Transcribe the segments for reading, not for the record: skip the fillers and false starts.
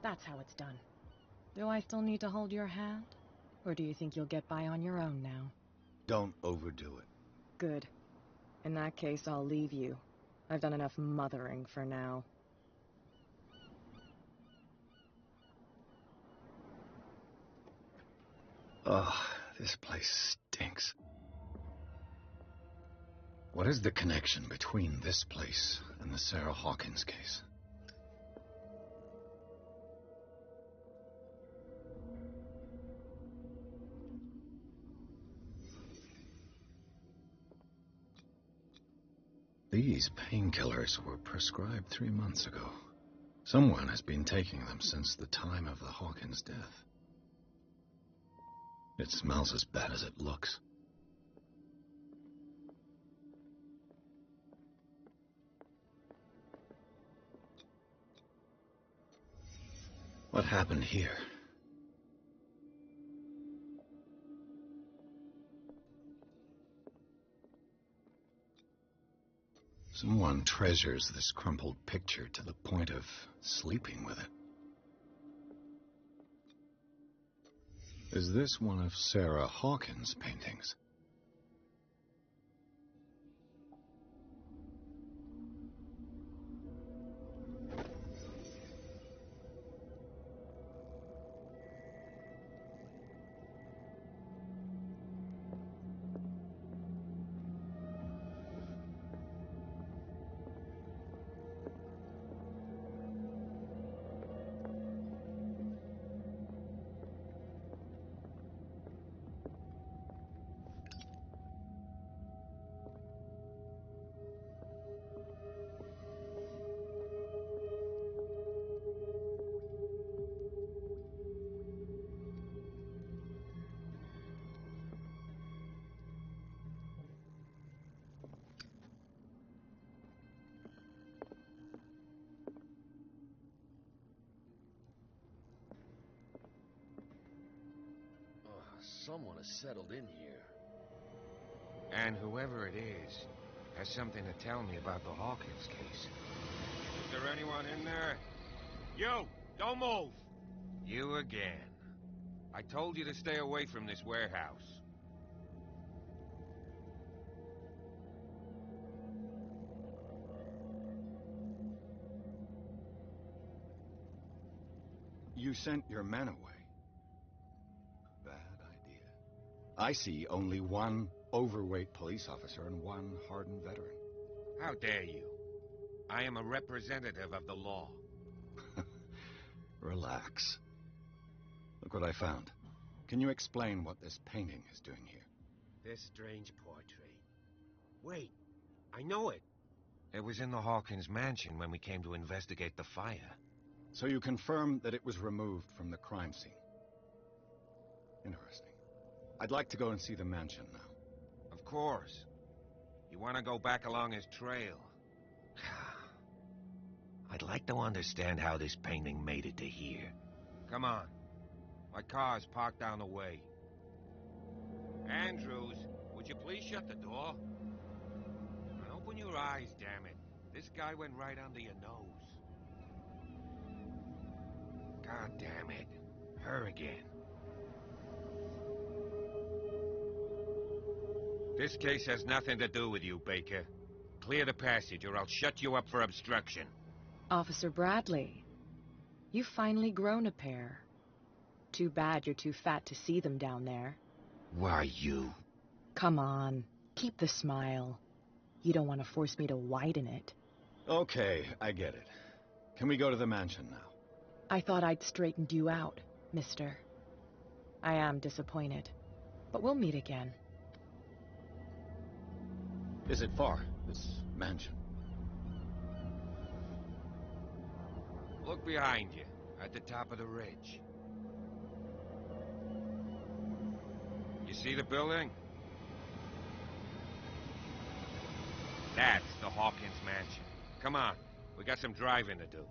That's how it's done. Do I still need to hold your hand? Or do you think you'll get by on your own now? Don't overdo it. Good. In that case, I'll leave you. I've done enough mothering for now. Ugh, this place stinks. What is the connection between this place and the Sarah Hawkins case? These painkillers were prescribed 3 months ago. Someone has been taking them since the time of the Hawkins death. It smells as bad as it looks. What happened here? Someone treasures this crumpled picture to the point of sleeping with it. Is this one of Sarah Hawkins' paintings? Someone has settled in here. And whoever it is has something to tell me about the Hawkins case. Is there anyone in there? You! Don't move! You again. I told you to stay away from this warehouse. You sent your men away. I see only one overweight police officer and one hardened veteran. How dare you? I am a representative of the law. Relax. Look what I found. Can you explain what this painting is doing here? This strange portrait. Wait, I know it. It was in the Hawkins mansion when we came to investigate the fire. So you confirm that it was removed from the crime scene? Interesting. I'd like to go and see the mansion now. Of course. You want to go back along his trail? I'd like to understand how this painting made it to here. Come on. My car's parked down the way. Andrews, would you please shut the door? And open your eyes, damn it. This guy went right under your nose. God damn it. Her again. This case has nothing to do with you, Baker. Clear the passage, or I'll shut you up for obstruction. Officer Bradley, you've finally grown a pair. Too bad you're too fat to see them down there. Why, you... Come on, keep the smile. You don't want to force me to widen it. Okay, I get it. Can we go to the mansion now? I thought I'd straightened you out, mister. I am disappointed, but we'll meet again. Is it far, this mansion? Look behind you, at the top of the ridge. You see the building? That's the Hawkins mansion. Come on, we got some driving to do.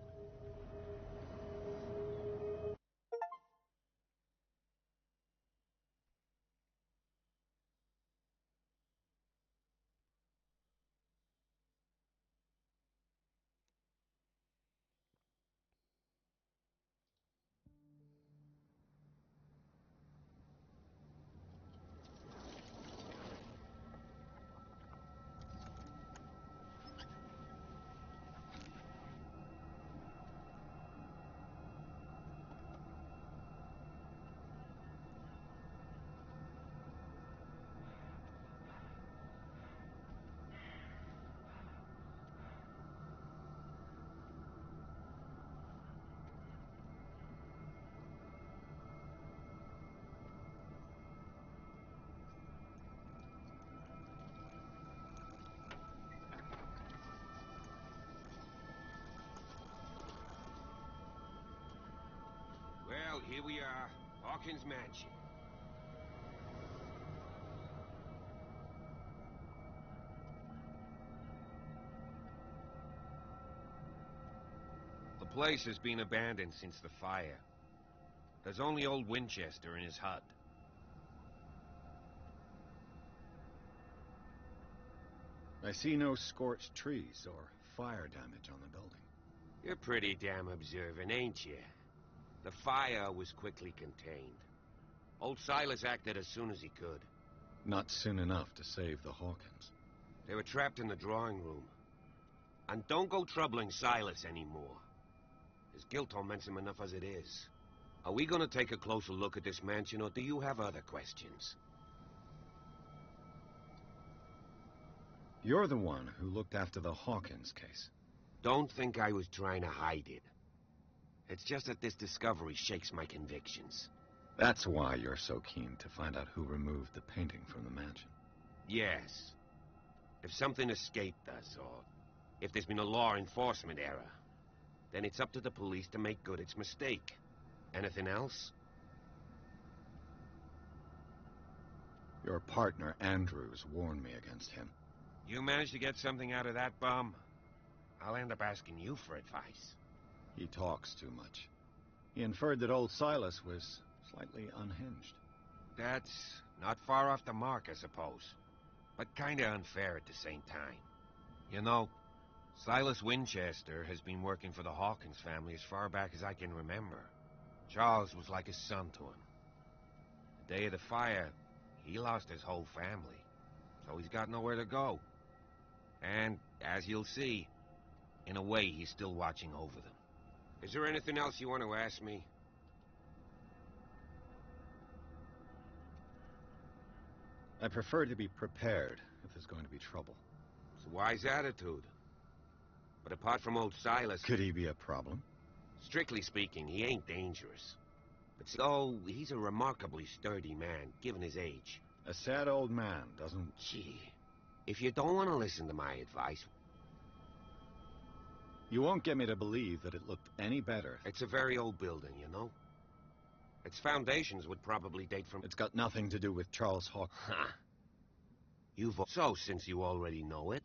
here we are, Hawkins Mansion. The place has been abandoned since the fire. There's only old Winchester in his hut. I see no scorched trees or fire damage on the building. You're pretty damn observant, ain't you? The fire was quickly contained. Old Silas acted as soon as he could. Not soon enough to save the Hawkins. They were trapped in the drawing room. And don't go troubling Silas anymore. His guilt torments him enough as it is. Are we gonna take a closer look at this mansion, or do you have other questions? You're the one who looked after the Hawkins case. Don't think I was trying to hide it. It's just that this discovery shakes my convictions. That's why you're so keen to find out who removed the painting from the mansion. Yes. If something escaped us, or if there's been a law enforcement error, then it's up to the police to make good its mistake. Anything else? Your partner, Andrews, warned me against him. You managed to get something out of that bum? I'll end up asking you for advice. He talks too much. He inferred that old Silas was slightly unhinged. That's not far off the mark, I suppose. But kinda unfair at the same time. You know, Silas Winchester has been working for the Hawkins family as far back as I can remember. Charles was like a son to him. The day of the fire, he lost his whole family. So he's got nowhere to go. And, as you'll see, in a way, he's still watching over them. Is there anything else you want to ask me? I prefer to be prepared if there's going to be trouble. It's a wise attitude. But apart from old Silas... Could he be a problem? Strictly speaking, he ain't dangerous. But so, he's a remarkably sturdy man, given his age. A sad old man doesn't... Gee, if you don't want to listen to my advice... You won't get me to believe that it looked any better. It's a very old building, you know? Its foundations would probably date from... It's got nothing to do with Charles Hawkins. Huh. So, since you already know it,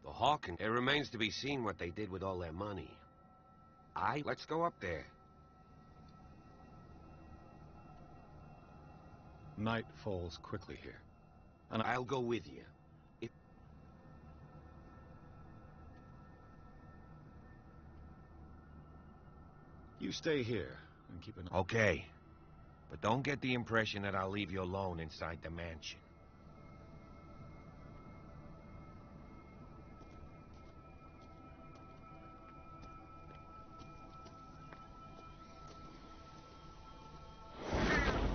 the Hawkins... It remains to be seen what they did with all their money. Let's go up there. Night falls quickly here. And I'll go with you. You stay here and keep an eye. Okay. But don't get the impression that I'll leave you alone inside the mansion.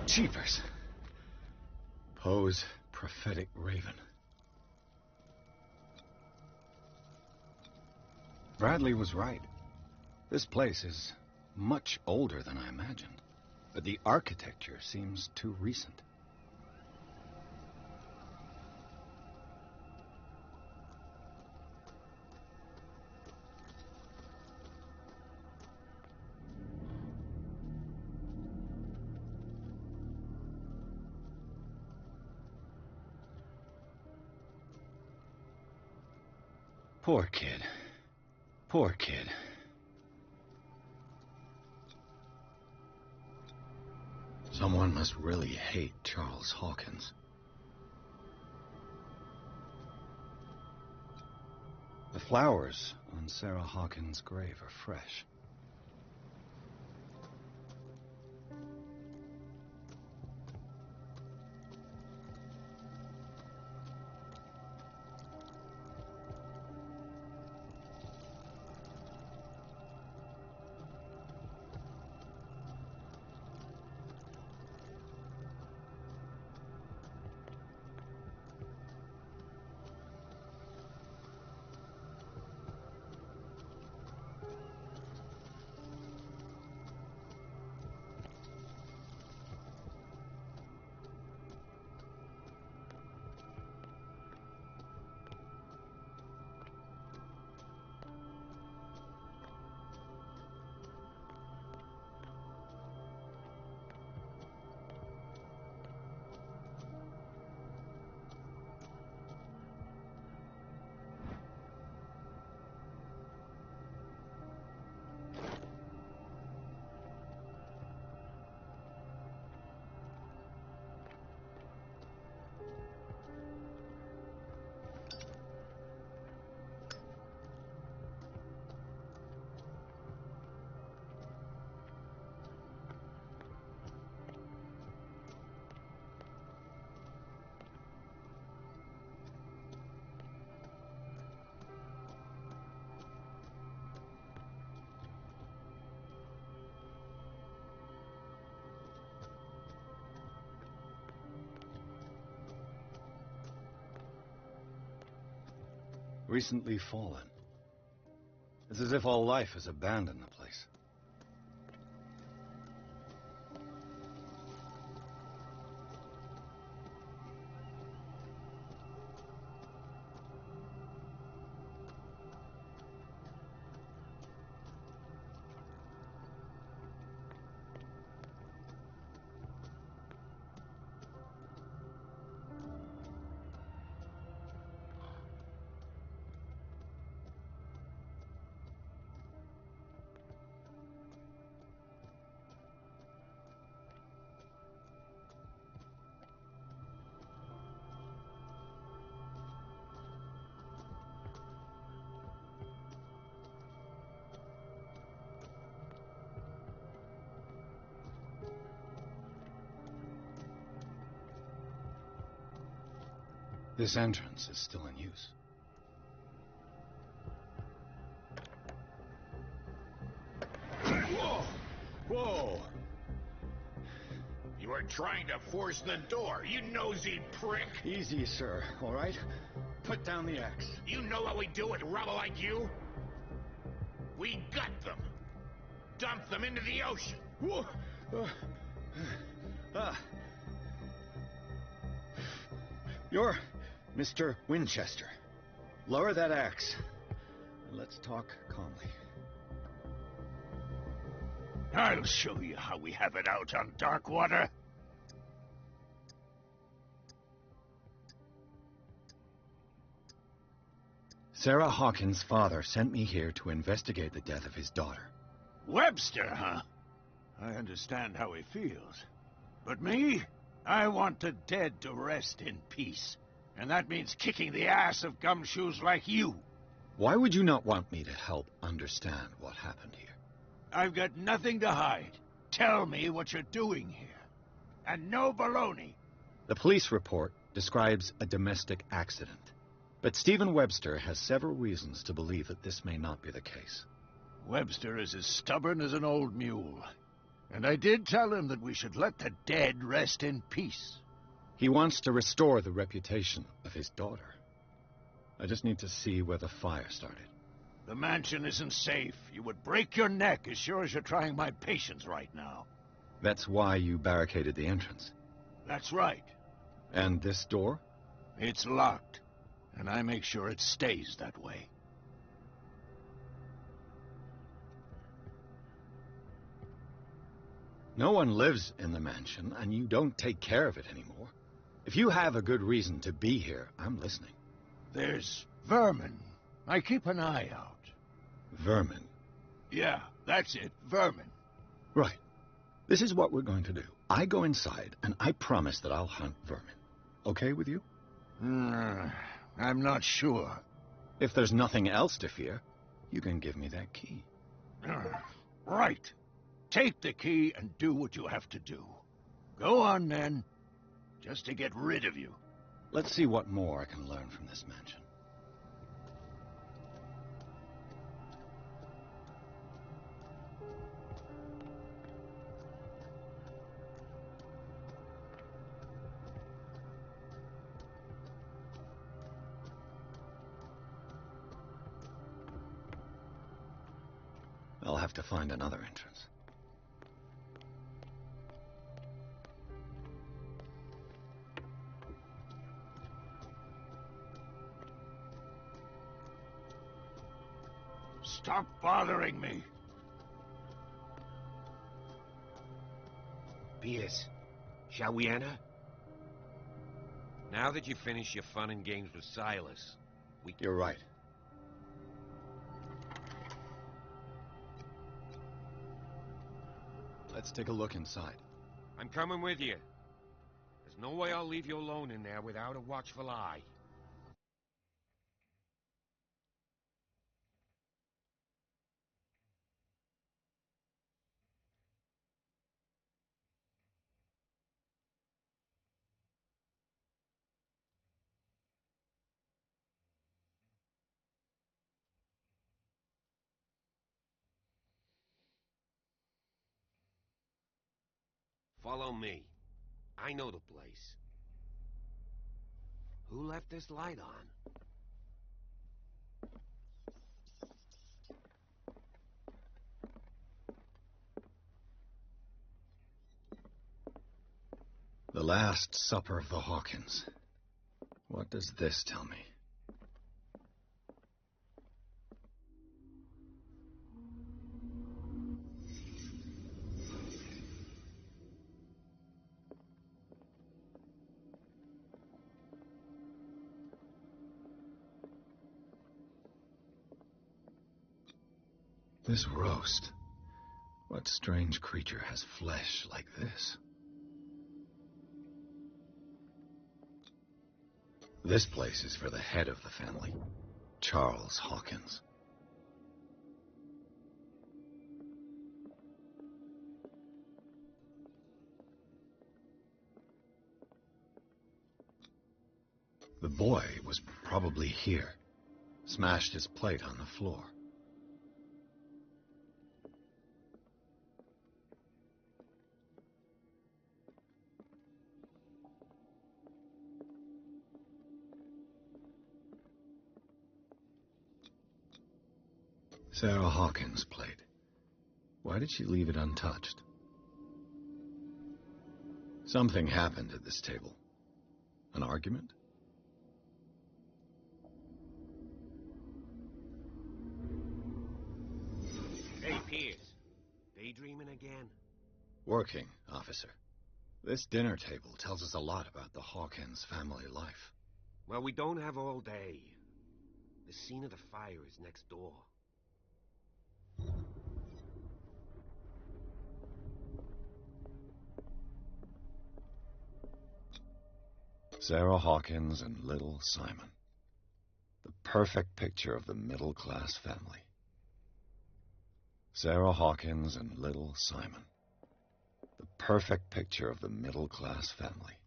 Jeepers. Poe's prophetic raven. Bradley was right. This place is much older than I imagined. But the architecture seems too recent. Poor kid. Poor kid. Someone must really hate Charles Hawkins. The flowers on Sarah Hawkins' grave are fresh. Recently fallen. It's as if all life has abandoned the place. This entrance is still in use. Whoa! Whoa! You are trying to force the door, you nosy prick! Easy, sir, all right? Put down the axe. You know what we do with rubble like you? We gut them! Dump them into the ocean! Whoa! You're Mr. Winchester. Lower that axe. And let's talk calmly. I'll show you how we have it out on dark water. Sarah Hawkins' father sent me here to investigate the death of his daughter. Webster, huh? I understand how he feels. But me? I want the dead to rest in peace. And that means kicking the ass of gumshoes like you. Why would you not want me to help understand what happened here? I've got nothing to hide. Tell me what you're doing here. And no baloney. The police report describes a domestic accident. But Stephen Webster has several reasons to believe that this may not be the case. Webster is as stubborn as an old mule. And I did tell him that we should let the dead rest in peace. He wants to restore the reputation of his daughter. I just need to see where the fire started. The mansion isn't safe. You would break your neck as sure as you're trying my patience right now. That's why you barricaded the entrance. That's right. And this door? It's locked. And I make sure it stays that way. No one lives in the mansion, and you don't take care of it anymore. If you have a good reason to be here, I'm listening. There's vermin. I keep an eye out. Vermin? Yeah, that's it, vermin. Right. This is what we're going to do. I go inside, and I promise that I'll hunt vermin. Okay with you? I'm not sure. If there's nothing else to fear, you can give me that key. Right. Take the key and do what you have to do. Go on, then. Just to get rid of you. Let's see what more I can learn from this mansion. I'll have to find another entrance. Stop bothering me. Pierce, shall we enter? Now that you've finished your fun and games with Silas, we can... You're right. Let's take a look inside. I'm coming with you. There's no way I'll leave you alone in there without a watchful eye. Follow me. I know the place. Who left this light on? Last Supper of the Hawkins. What does this tell me? This roast. What strange creature has flesh like this? This place is for the head of the family, Charles Hawkins. The boy was probably here, smashed his plate on the floor. Sarah Hawkins' plate. Why did she leave it untouched? Something happened at this table. An argument? Hey, Pierce. Daydreaming again? Working, officer. This dinner table tells us a lot about the Hawkins family life. Well, we don't have all day. The scene of the fire is next door. Sarah Hawkins and little Simon. The perfect picture of the middle-class family. Sarah Hawkins and little Simon. The perfect picture of the middle-class family.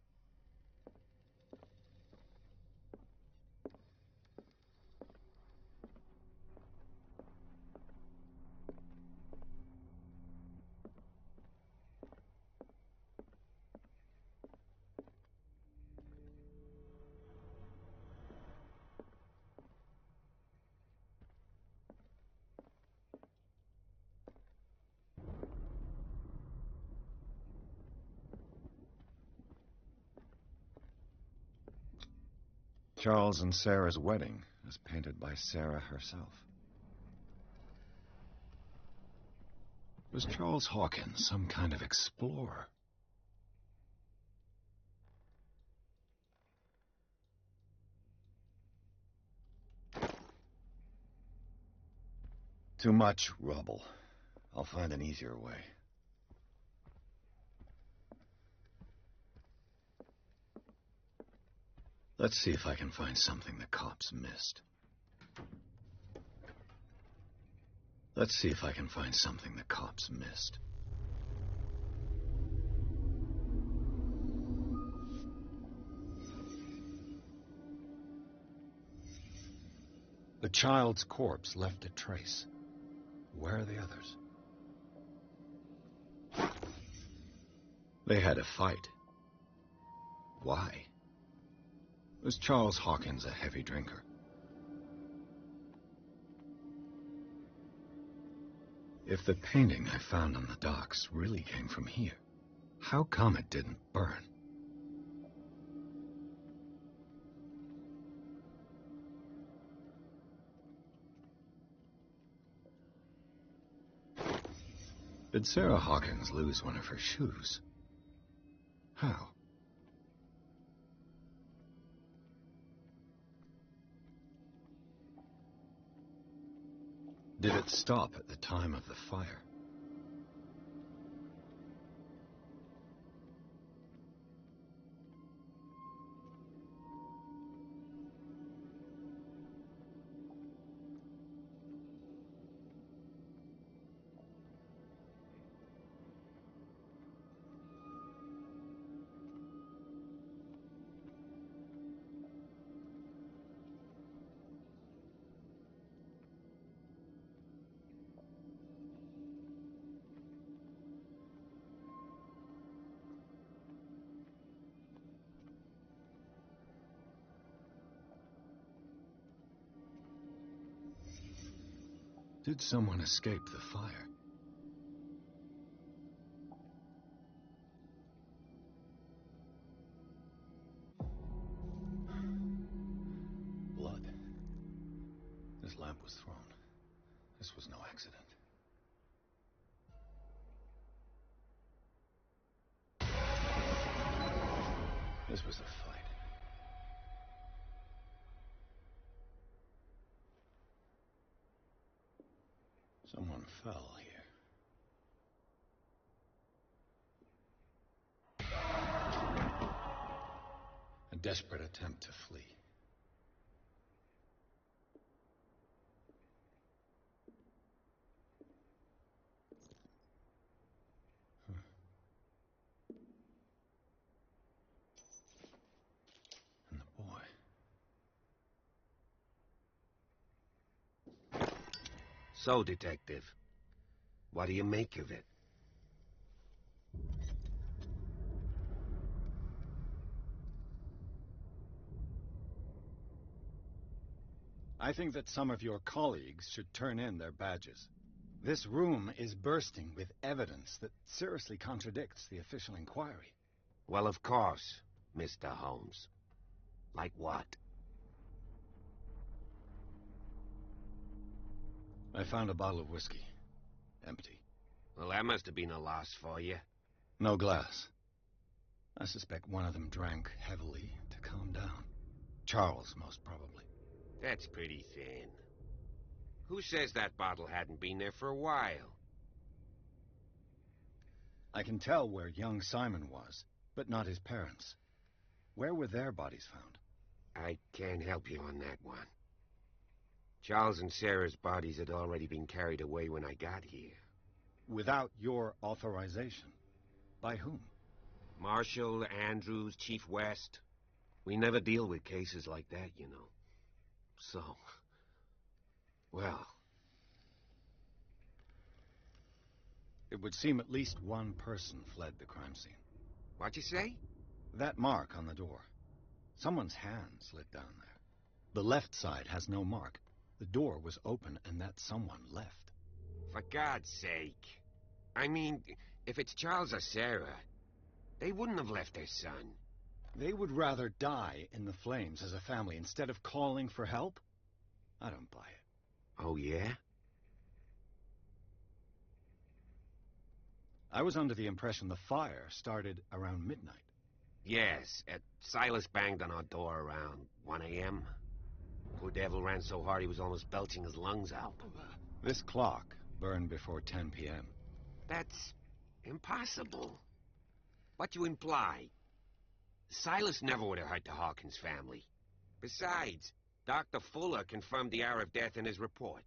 Charles and Sarah's wedding is painted by Sarah herself. Was Charles Hawkins some kind of explorer? Too much rubble. I'll find an easier way. Let's see if I can find something the cops missed. Let's see if I can find something the cops missed. The child's corpse left a trace. Where are the others? They had a fight. Why? Was Charles Hawkins a heavy drinker? If the painting I found on the docks really came from here, how come it didn't burn? Did Sarah Hawkins lose one of her shoes? How? Did it stop at the time of the fire? Did someone escape the fire? This lamp was thrown. This was no accident. This was a fight. Someone fell here. A desperate attempt to flee. And the boy. So, Detective, what do you make of it? I think that some of your colleagues should turn in their badges. This room is bursting with evidence that seriously contradicts the official inquiry. Well, of course, Mr. Holmes. Like what? I found a bottle of whiskey. Empty. Well, that must have been a loss for you. No glass. I suspect one of them drank heavily to calm down. Charles, most probably. That's pretty thin. Who says that bottle hadn't been there for a while? I can tell where young Simon was, but not his parents. Where were their bodies found? I can't help you on that one. Charles and Sarah's bodies had already been carried away when I got here. Without your authorization. By whom? Marshall, Andrews, Chief West. We never deal with cases like that, you know. So, well... It would seem at least one person fled the crime scene. What'd you say? That mark on the door. Someone's hand slid down there. The left side has no mark. The door was open and that someone left. For God's sake. I mean, if it's Charles or Sarah, they wouldn't have left their son. They would rather die in the flames as a family instead of calling for help? I don't buy it. Oh, yeah? I was under the impression the fire started around midnight. Yes, Silas banged on our door around 1 a.m. Poor devil ran so hard he was almost belching his lungs out. This clock burned before 10 p.m. That's impossible. What you imply? Silas never would have hurt the Hawkins family. Besides, Dr. Fuller confirmed the hour of death in his report.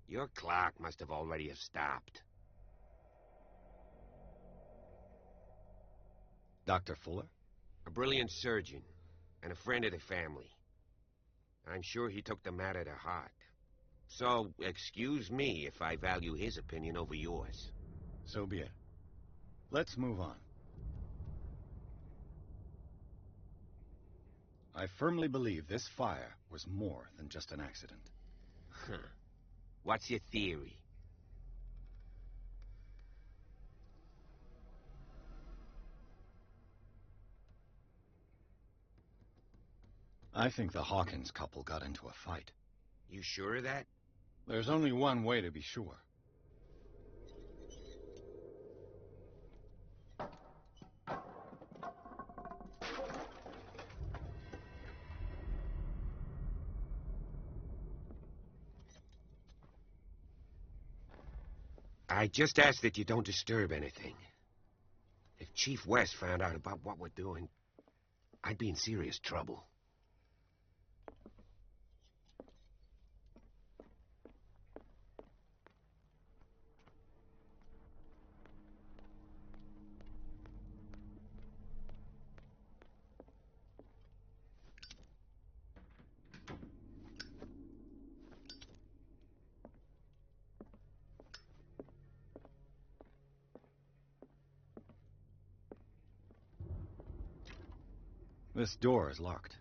Your clock must have already have stopped. Dr. Fuller? A brilliant surgeon, and a friend of the family. I'm sure he took the matter to heart. So, excuse me if I value his opinion over yours. So be it. Let's move on. I firmly believe this fire was more than just an accident. Huh. What's your theory? I think the Hawkins couple got into a fight. You sure of that? There's only one way to be sure. I just ask that you don't disturb anything. If Chief West found out about what we're doing, I'd be in serious trouble. This door is locked.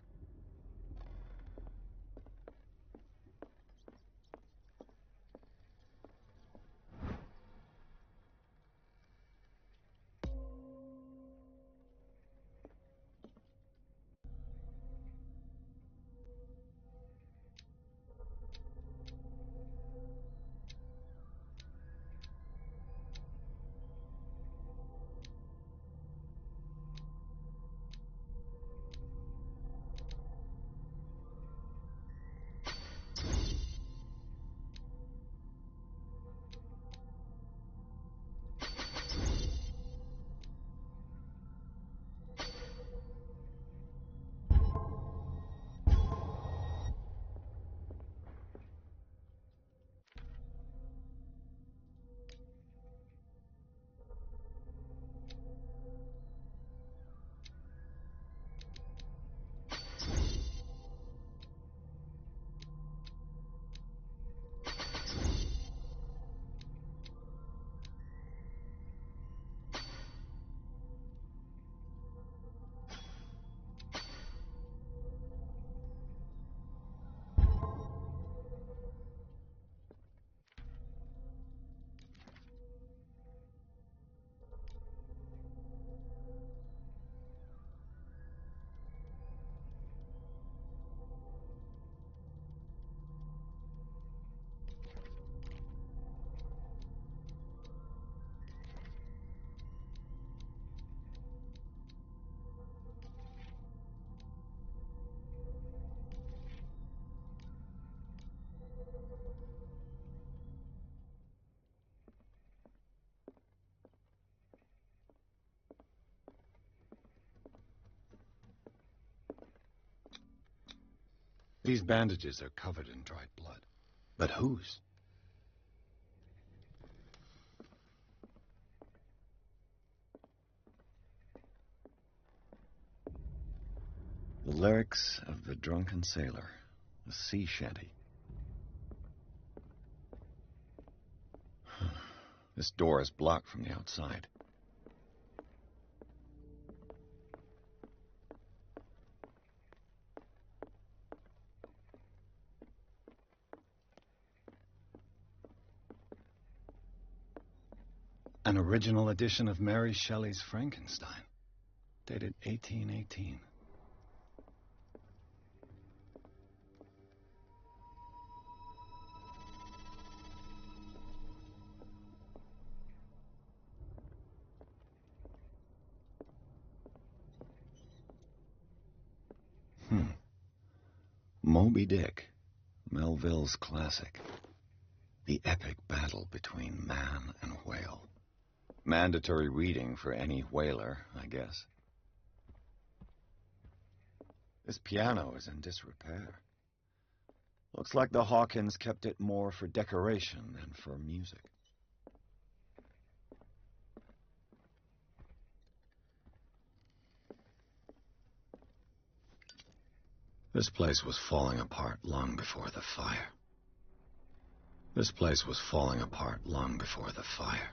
These bandages are covered in dried blood. But whose? The lyrics of the drunken sailor, a sea shanty. This door is blocked from the outside. An original edition of Mary Shelley's Frankenstein, dated 1818. Moby Dick, Melville's classic. The epic battle between man and whale. Mandatory reading for any whaler, I guess. This piano is in disrepair. Looks like the Hawkins kept it more for decoration than for music. This place was falling apart long before the fire. This place was falling apart long before the fire.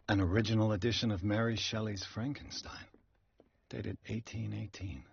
An original edition of Mary Shelley's Frankenstein, dated 1818.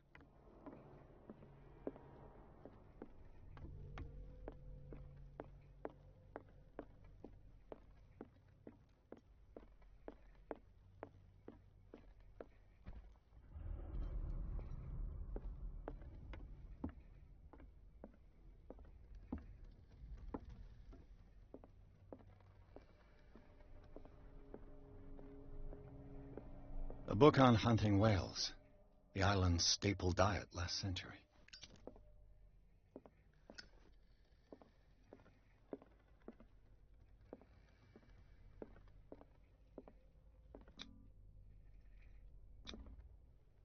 A book on hunting whales, the island's staple diet last century.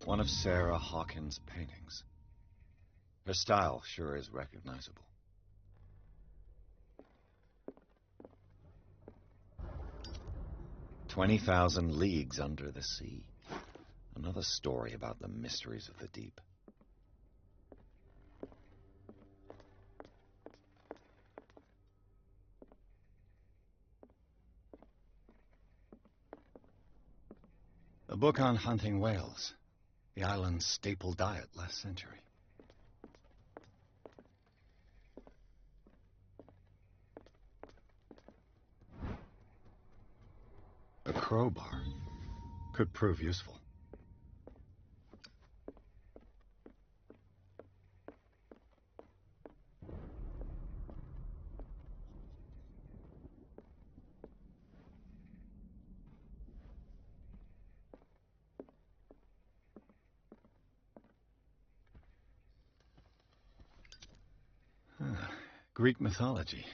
One of Sarah Hawkins' paintings. Her style sure is recognizable. "20,000 Leagues Under the Sea." Another story about the mysteries of the deep. A book on hunting whales, the island's staple diet last century. A crowbar could prove useful. Greek mythology.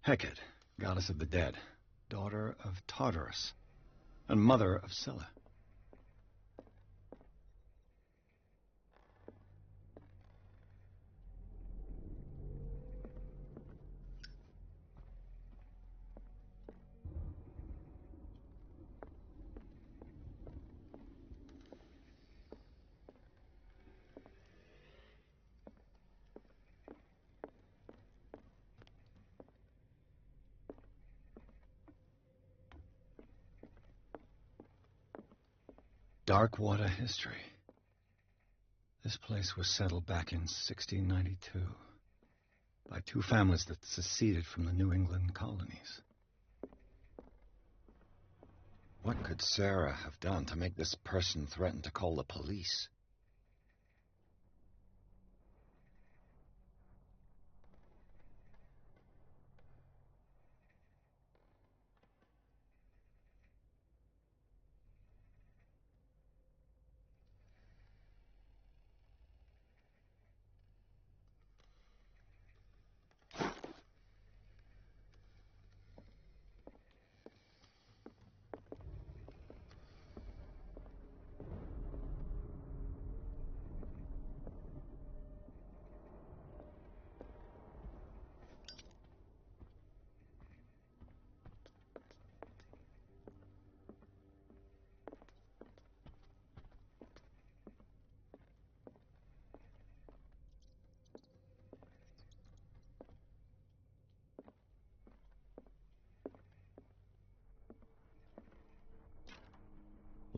Hecate, goddess of the dead, daughter of Tartarus, and mother of Scylla. Darkwater history. This place was settled back in 1692 by two families that seceded from the New England colonies. What could Sarah have done to make this person threaten to call the police?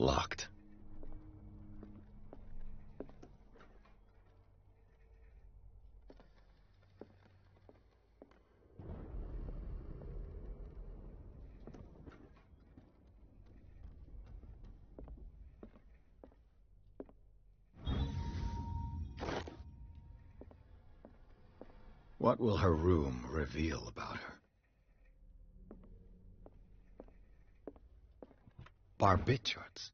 Locked. What will her room reveal about her? Barbiturates.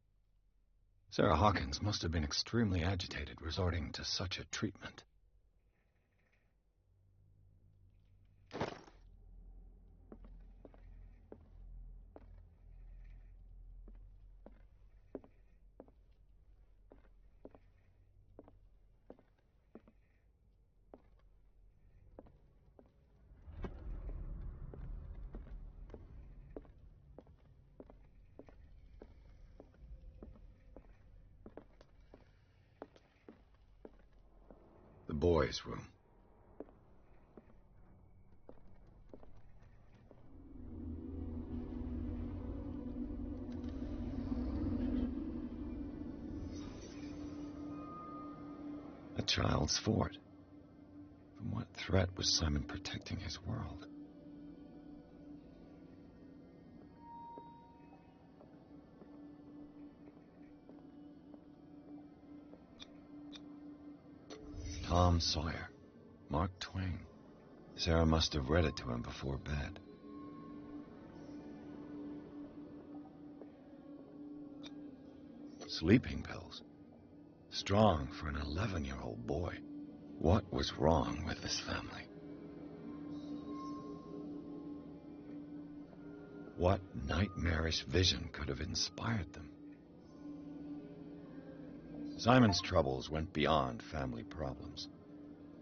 Sarah Hawkins must have been extremely agitated, resorting to such a treatment. The boys' room. A child's fort. From what threat was Simon protecting his world? Tom Sawyer. Mark Twain. Sarah must have read it to him before bed. Sleeping pills. Strong for an 11-year-old boy. What was wrong with this family? What nightmarish vision could have inspired them? Simon's troubles went beyond family problems.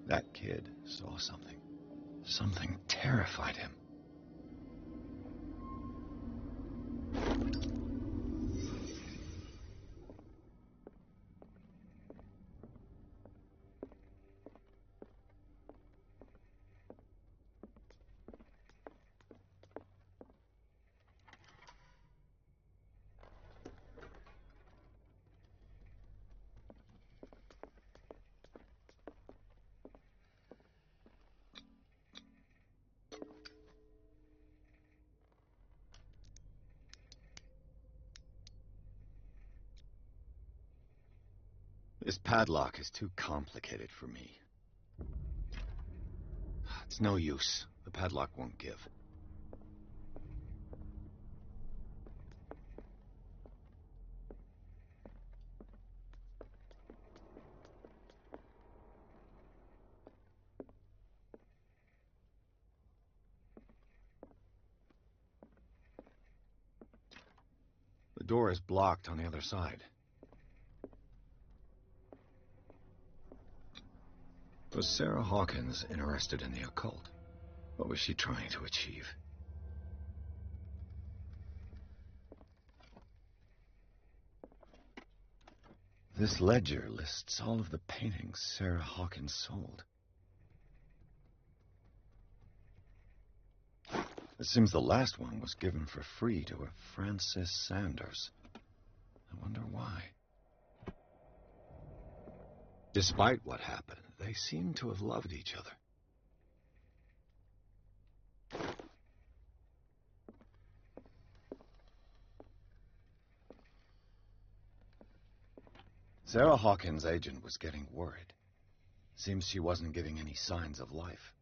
That kid saw something. Something terrified him. This padlock is too complicated for me. It's no use. The padlock won't give. The door is blocked on the other side. Was Sarah Hawkins interested in the occult? What was she trying to achieve? This ledger lists all of the paintings Sarah Hawkins sold. It seems the last one was given for free to a Francis Sanders. I wonder why. Despite what happened, they seem to have loved each other. Sarah Hawkins' agent was getting worried. Seems she wasn't giving any signs of life.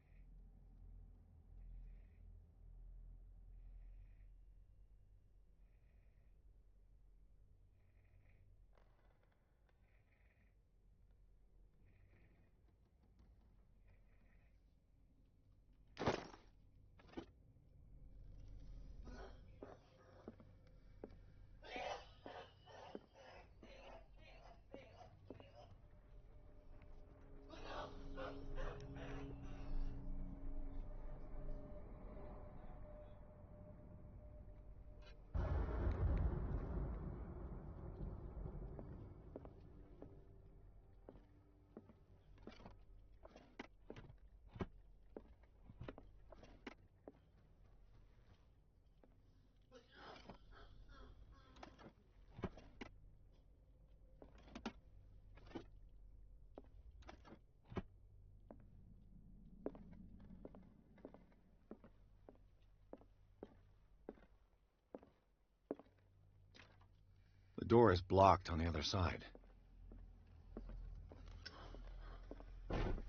The door is blocked on the other side.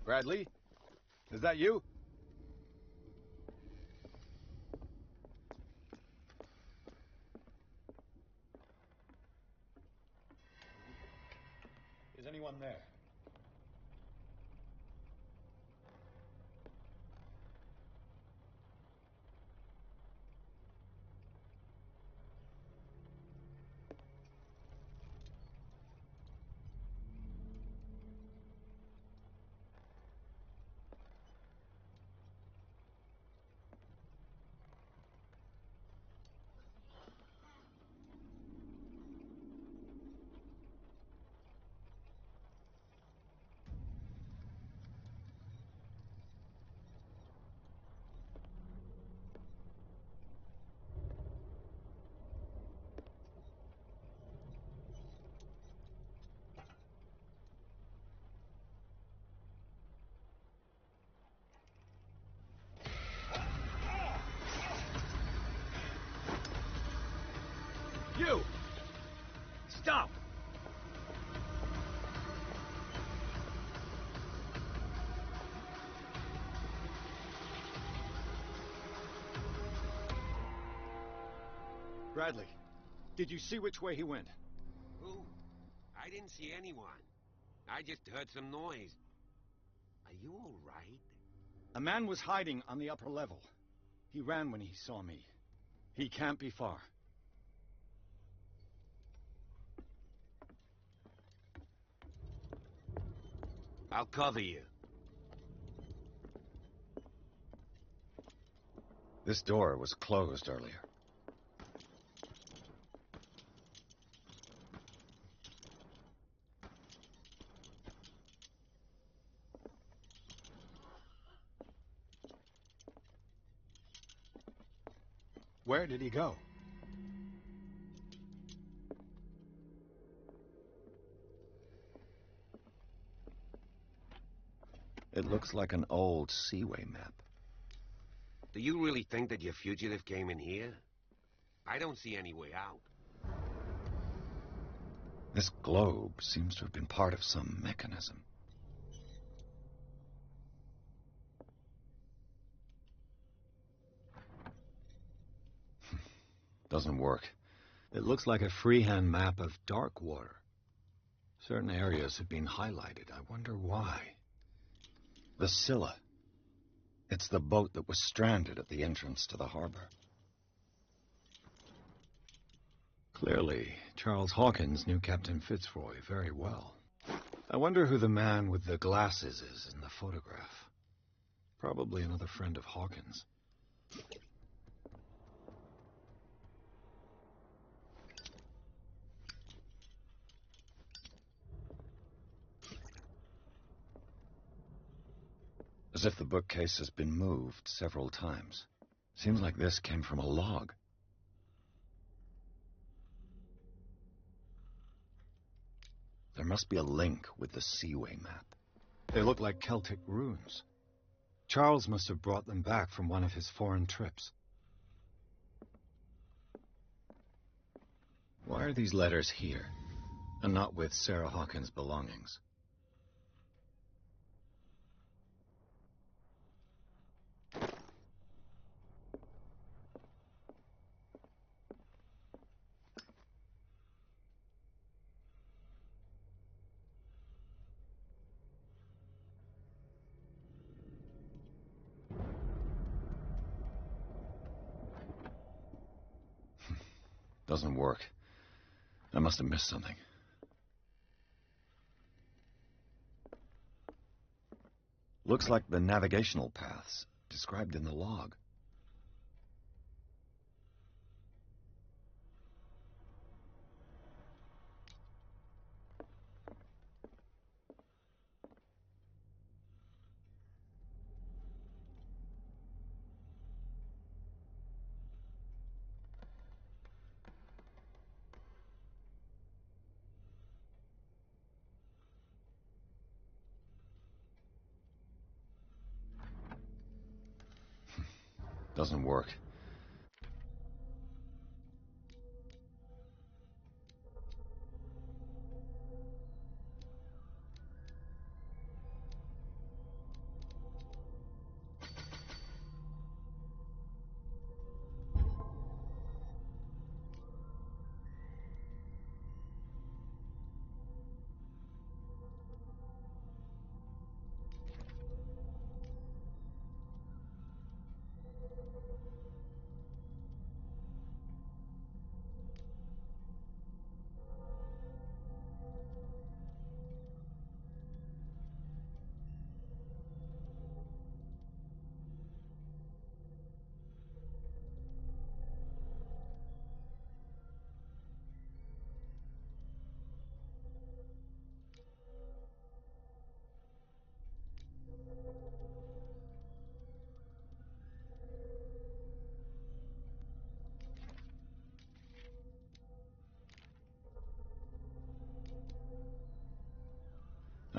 Bradley? Is that you? Is anyone there? You! Stop! Bradley, did you see which way he went? Who? I didn't see anyone. I just heard some noise. Are you all right? A man was hiding on the upper level. He ran when he saw me. He can't be far. I'll cover you. This door was closed earlier. Where did he go? It looks like an old seaway map. Do you really think that your fugitive came in here? I don't see any way out. This globe seems to have been part of some mechanism. Doesn't work. It looks like a freehand map of dark water. Certain areas have been highlighted. I wonder why. The Scylla. It's the boat that was stranded at the entrance to the harbor. Clearly, Charles Hawkins knew Captain Fitzroy very well. I wonder who the man with the glasses is in the photograph. Probably another friend of Hawkins. As if the bookcase has been moved several times. Seems like this came from a log. There must be a link with the Seaway map. They look like Celtic runes. Charles must have brought them back from one of his foreign trips. Why are these letters here, and not with Sarah Hawkins' belongings? Doesn't work. I must have missed something. Looks like the navigational paths described in the log. Doesn't work.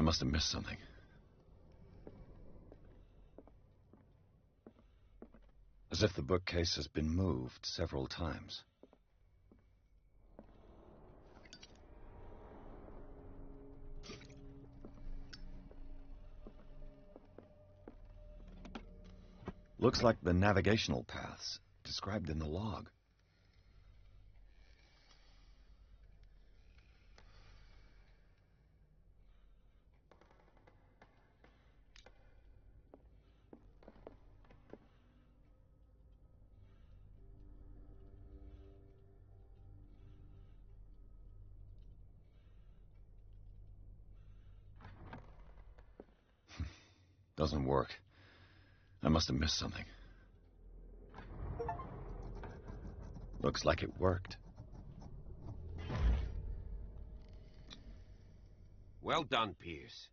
must have missed something. As if the bookcase has been moved several times. Looks like the navigational paths described in the log. Doesn't work. I must have missed something. Looks like it worked. Well done, Pierce.